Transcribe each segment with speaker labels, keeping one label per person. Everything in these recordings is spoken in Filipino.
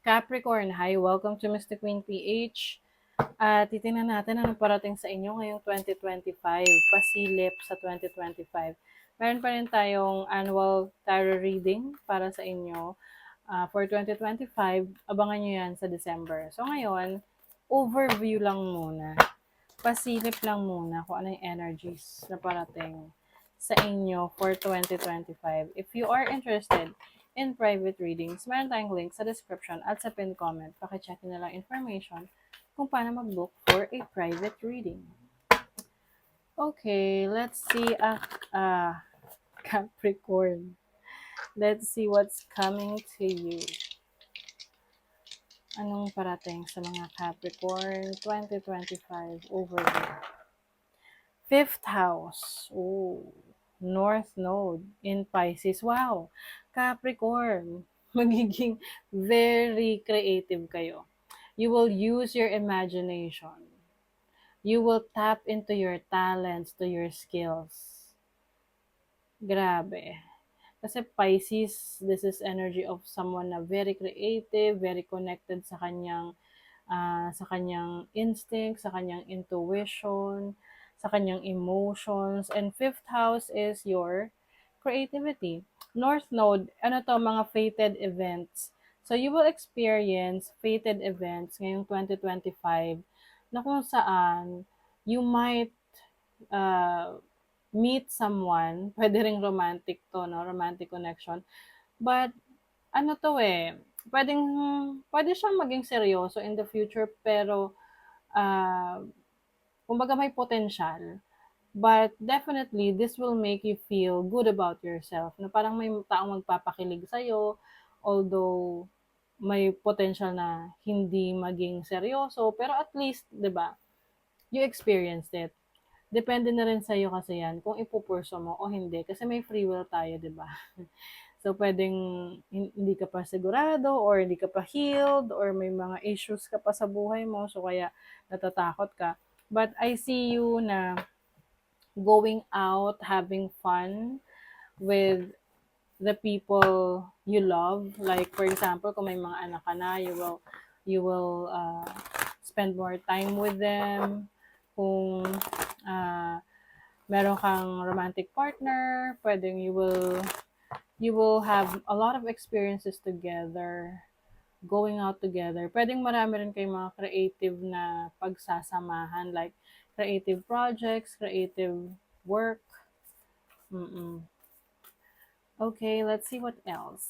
Speaker 1: Capricorn, hi! Welcome to Mr. Queen PH. Titingnan natin ano parating sa inyo ngayong 2025, pasilip sa 2025. Meron pa rin tayong annual tarot reading para sa inyo for 2025. Abangan nyo yan sa December. So ngayon, overview lang muna. Pasilip lang muna kung ano yung energies na parating sa inyo for 2025. If you are interested in private readings, meron tayong link sa description at sa pinned comment. Pakicheck na lang information kung paano mag-book for a private reading. Okay, let's see Capricorn. Let's see what's coming to you. Anong parating sa mga Capricorn 2025 overview? Fifth house. Oh, North Node in Pisces. Wow! Capricorn, magiging very creative kayo. You will use your imagination. You will tap into your talents, to your skills. Grabe. Kasi Pisces, this is energy of someone na very creative, very connected sa kanyang instinct, sa kanyang intuition, sa kanyang emotions. And fifth house is your creativity. North Node, ano to, mga fated events. So you will experience fated events ngayong 2025 na kung saan you might uh, meet someone, pwede ring romantic to, no? Romantic connection. But, ano to pwedeng, pwede siyang maging seryoso in the future, pero, kumbaga may potential. But, definitely, this will make you feel good about yourself. Na parang may taong magpapakilig sa'yo, although, may potential na hindi maging seryoso, pero at least, 'di ba, you experienced it. Depende na rin sa'yo kasi yan kung ipupurso mo o hindi. Kasi may free will tayo, di ba? So, pwedeng hindi ka pa sigurado or hindi ka pa healed or may mga issues ka pa sa buhay mo. So, kaya natatakot ka. But I see you na going out, having fun with the people you love. Like, for example, kung may mga anak ka na, you will spend more time with them. Kung uh, meron kang romantic partner, pwedeng you will have a lot of experiences together, going out together. Pwedeng marami rin kayong mga creative na pagsasamahan, like creative projects, creative work. Okay, let's see what else.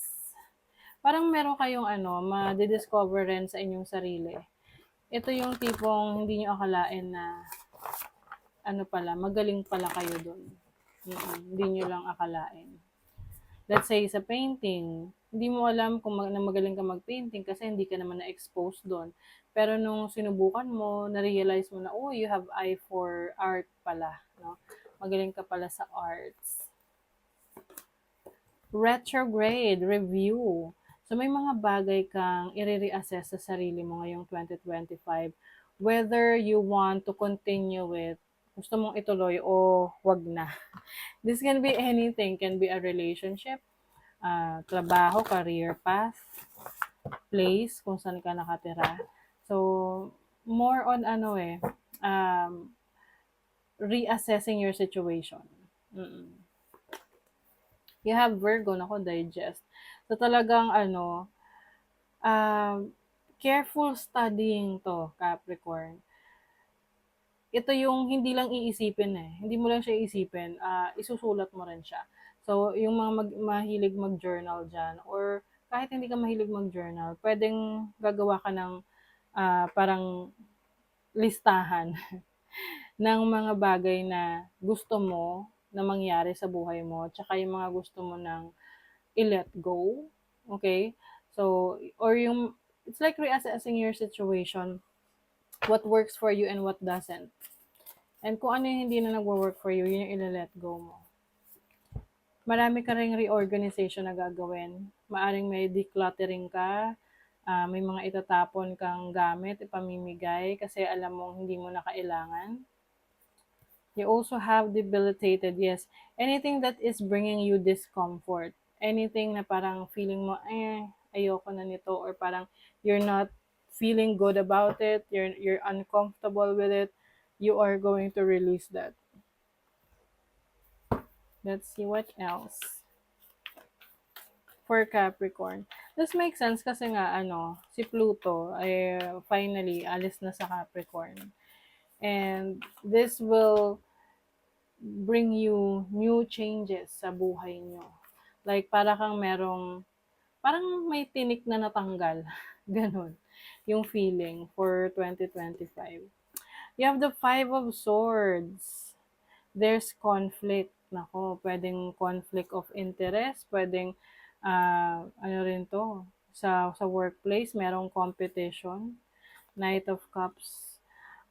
Speaker 1: Parang meron kayong ma-discover rin sa inyong sarili. Ito yung tipong hindi nyo akalain na magaling pala kayo dun. Hindi nyo lang akalain. Let's say sa painting, hindi mo alam kung na magaling ka mag-painting kasi hindi ka naman na-expose doon. Pero nung sinubukan mo, na-realize mo na, oh, you have eye for art pala. No? Magaling ka pala sa arts. Retrograde, review. So may mga bagay kang i-reassess sa sarili mo ngayong 2025. Whether you want to continue with, gusto mong ituloy o wag na. This can be anything. Can be a relationship, trabaho, career path, place, kung saan ka nakatira. So, more on reassessing your situation. You have Virgo, nako, digest. So, talagang careful studying to, Capricorn. Ito yung hindi lang iisipin Hindi mo lang siya iisipin, isusulat mo rin siya. So, yung mga mahilig mag-journal dyan, or kahit hindi ka mahilig mag-journal, pwedeng gagawa ka ng parang listahan ng mga bagay na gusto mo na mangyari sa buhay mo, tsaka yung mga gusto mo nang i-let go. Okay? So, or it's like reassessing your situation, what works for you and what doesn't. And kung ano yung hindi na nagwo-work for you, yun yung i-let go mo. Marami ka ring reorganization na gagawin. Maaring may decluttering ka, may mga itatapon kang gamit, ipamimigay kasi alam mong hindi mo na kailangan. You also have debilitated, yes, anything that is bringing you discomfort. Anything na parang feeling mo, ayoko na nito, or parang you're not feeling good about it, you're uncomfortable with it, you are going to release that. Let's see what else. For Capricorn. This makes sense kasi nga si Pluto ay finally alis na sa Capricorn. And this will bring you new changes sa buhay nyo. Like parang may tinik na natanggal. Ganon yung feeling for 2025. You have the Five of Swords. There's conflict. Nako, pwedeng conflict of interest, pwedeng ano rin to, sa workplace, merong competition. Knight of Cups.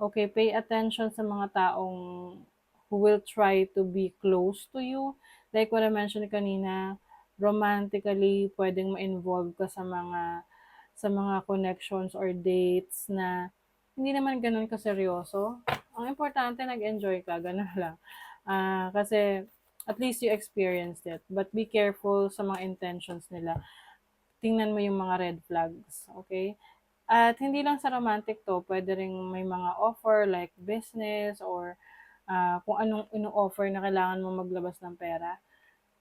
Speaker 1: Okay, pay attention sa mga taong who will try to be close to you. Like what I mentioned kanina, romantically, pwedeng ma-involve ka sa mga connections or dates na hindi naman ganun kaseryoso. Ang importante, nag-enjoy ka, ganun lang. Kasi at least you experienced it. But be careful sa mga intentions nila. Tingnan mo yung mga red flags, okay? At hindi lang sa romantic to, pwede ring may mga offer like business or kung anong ino-offer na kailangan mo maglabas ng pera.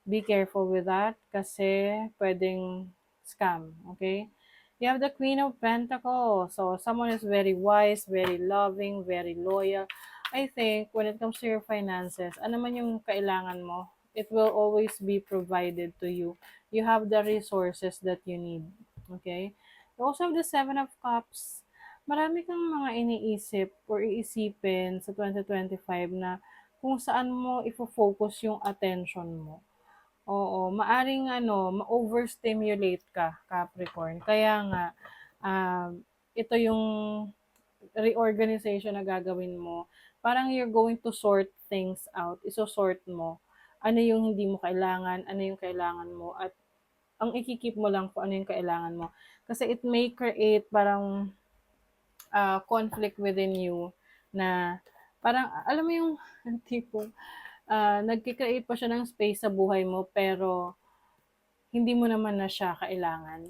Speaker 1: Be careful with that kasi pwedeng scam, okay? You have the Queen of Pentacles. So, someone is very wise, very loving, very loyal. I think when it comes to your finances, ano man yung kailangan mo, it will always be provided to you. You have the resources that you need. Okay? You also have the Seven of Cups. Marami kang mga iniisip or iisipin sa 2025 na kung saan mo ifo-focus yung attention mo. Oo, maaring ma-overstimulate ka, Capricorn. Kaya nga, ito yung reorganization na gagawin mo. Parang you're going to sort things out. Iso-sort mo. Ano yung hindi mo kailangan, ano yung kailangan mo, at ang ikikip mo lang kung ano yung kailangan mo. Kasi it may create parang conflict within you na parang, alam mo yung tipo, nagkikreate pa siya ng space sa buhay mo pero hindi mo naman na siya kailangan.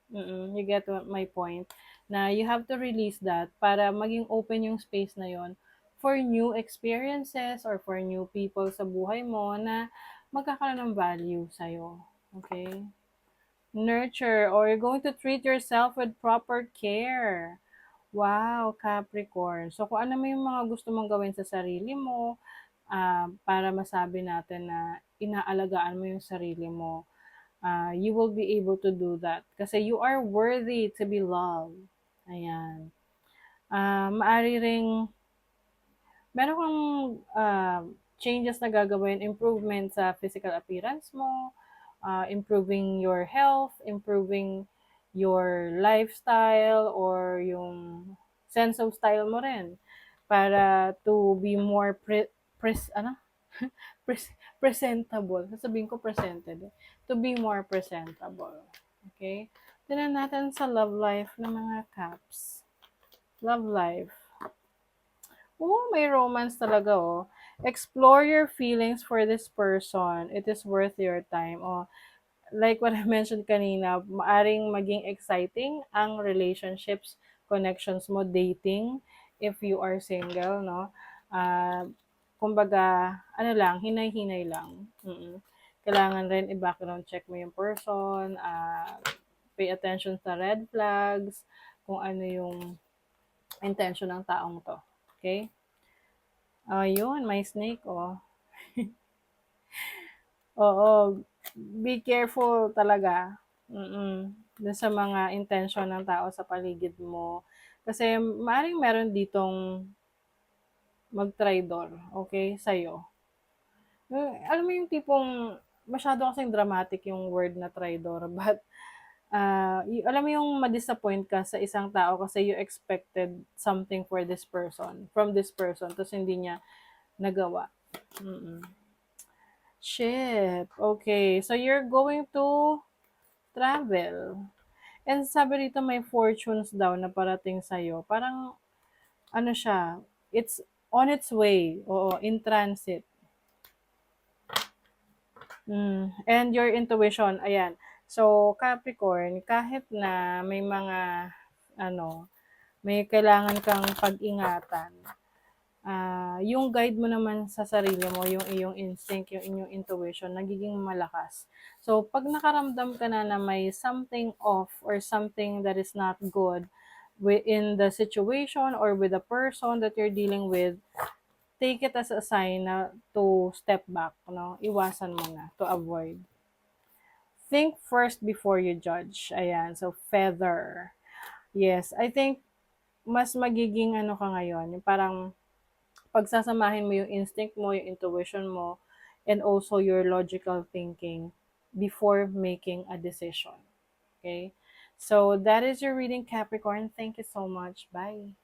Speaker 1: You get my point? Na you have to release that para maging open yung space na yon for new experiences or for new people sa buhay mo na magkakaroon ng value sa'yo. Okay? Nurture, or you're going to treat yourself with proper care. Wow, Capricorn. So, kung ano mo yung mga gusto mong gawin sa sarili mo, para masabi natin na inaalagaan mo yung sarili mo, you will be able to do that. Kasi you are worthy to be loved. Ayan. Maari ring, meron kang changes na gagawin, improvement sa physical appearance mo, improving your health, improving your lifestyle, or yung sense of style mo rin para to be more pres- presentable. Sasabihin ko presented. To be more presentable. Okay? Tignan natin sa love life ng mga Caps. Love life. May romance talaga, Explore your feelings for this person. It is worth your time. Like what I mentioned kanina, maaring maging exciting ang relationships, connections mo, dating, if you are single, no? Kumbaga, hinay-hinay lang. Kailangan rin i-background check mo yung person, pay attention sa red flags, kung ano yung intention ng taong to. Okay? Yun, may snake, Oo, be careful talaga. Dun sa mga intention ng tao sa paligid mo. Kasi maaaring meron ditong mag-traidor, okay, sa'yo. Alam mo yung tipong masyado kasing dramatic yung word na traidor, but alam mo yung ma-disappoint ka sa isang tao kasi you expected something from this person, tapos hindi niya nagawa. Shit. Okay. So, you're going to travel. And sabi rito may fortunes daw na parating sa'yo. Parang, siya, it's on its way. Oo, in transit. And your intuition, ayan. So, Capricorn, kahit na may mga ano, may kailangan kang pag-ingatan, yung guide mo naman sa sarili mo, yung iyong instinct, yung inyong intuition, nagiging malakas. So, pag nakaramdam ka na may something off or something that is not good within the situation or with the person that you're dealing with, take it as a sign na to step back, no? Iwasan mo na to avoid. Think first before you judge. Ayan, so feather. Yes, I think mas magiging ano ka ngayon, yung parang pagsasamahin mo yung instinct mo, yung intuition mo, and also your logical thinking before making a decision. Okay? So that is your reading, Capricorn. Thank you so much. Bye.